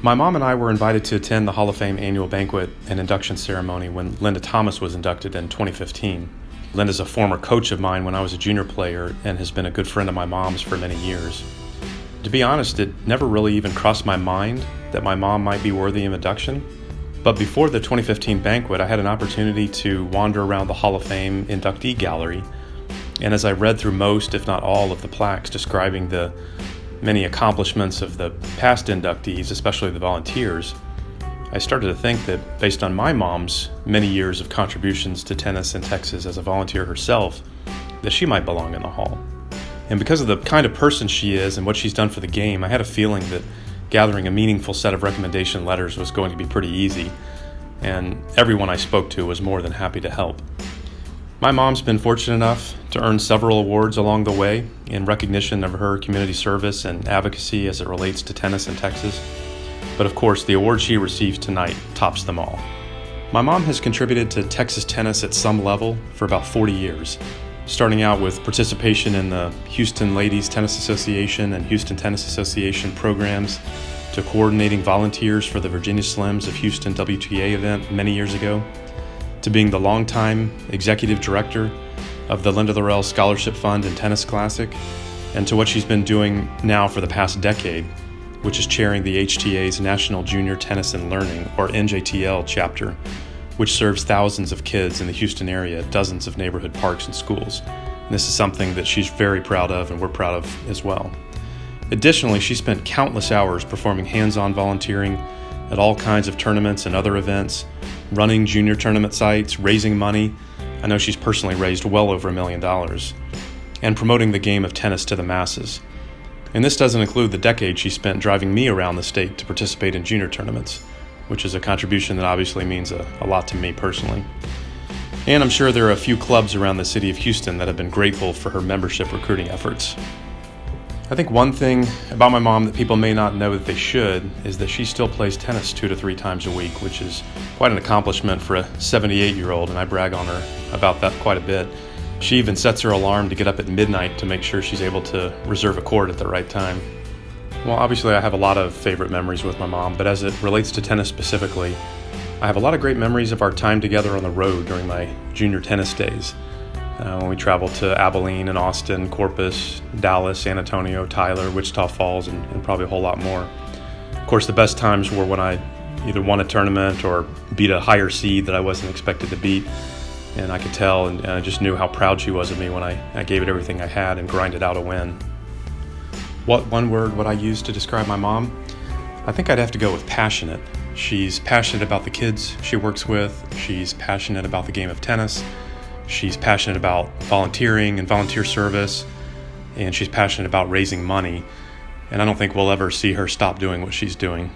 My mom and I were invited to attend the Hall of Fame annual banquet and induction ceremony when Linda Thomas was inducted in 2015. Linda's a former coach of mine when I was a junior player and has been a good friend of my mom's for many years. To be honest, it never really even crossed my mind that my mom might be worthy of induction. But before the 2015 banquet, I had an opportunity to wander around the Hall of Fame inductee gallery. And as I read through most, if not all, of the plaques describing the many accomplishments of the past inductees, especially the volunteers, I started to think that based on my mom's many years of contributions to tennis in Texas as a volunteer herself, that she might belong in the hall. And because of the kind of person she is and what she's done for the game, I had a feeling that gathering a meaningful set of recommendation letters was going to be pretty easy, and everyone I spoke to was more than happy to help. My mom's been fortunate enough to earn several awards along the way in recognition of her community service and advocacy as it relates to tennis in Texas. But of course, the award she receives tonight tops them all. My mom has contributed to Texas tennis at some level for about 40 years, starting out with participation in the Houston Ladies Tennis Association and Houston Tennis Association programs, to coordinating volunteers for the Virginia Slims of Houston WTA event many years ago, to being the longtime executive director of the Linda Laurel Scholarship Fund and Tennis Classic, and to what she's been doing now for the past decade, which is chairing the HTA's National Junior Tennis and Learning, or NJTL, chapter, which serves thousands of kids in the Houston area at dozens of neighborhood parks and schools. And this is something that she's very proud of, and we're proud of as well. Additionally, she spent countless hours performing hands-on volunteering at all kinds of tournaments and other events, running junior tournament sites, raising money. I know she's personally raised well over $1 million, and promoting the game of tennis to the masses. And this doesn't include the decade she spent driving me around the state to participate in junior tournaments, which is a contribution that obviously means a lot to me personally. And I'm sure there are a few clubs around the city of Houston that have been grateful for her membership recruiting efforts. I think one thing about my mom that people may not know that they should is that she still plays tennis 2 to 3 times a week, which is quite an accomplishment for a 78-year-old, and I brag on her about that quite a bit. She even sets her alarm to get up at midnight to make sure she's able to reserve a court at the right time. Well, obviously I have a lot of favorite memories with my mom, but as it relates to tennis specifically, I have a lot of great memories of our time together on the road during my junior tennis days. When we traveled to Abilene and Austin, Corpus, Dallas, San Antonio, Tyler, Wichita Falls, and probably a whole lot more. Of course, the best times were when I either won a tournament or beat a higher seed that I wasn't expected to beat. And I could tell, and I just knew how proud she was of me when I gave it everything I had and grinded out a win. What one word would I use to describe my mom? I think I'd have to go with passionate. She's passionate about the kids she works with. She's passionate about the game of tennis. She's passionate about volunteering and volunteer service, and she's passionate about raising money, and I don't think we'll ever see her stop doing what she's doing.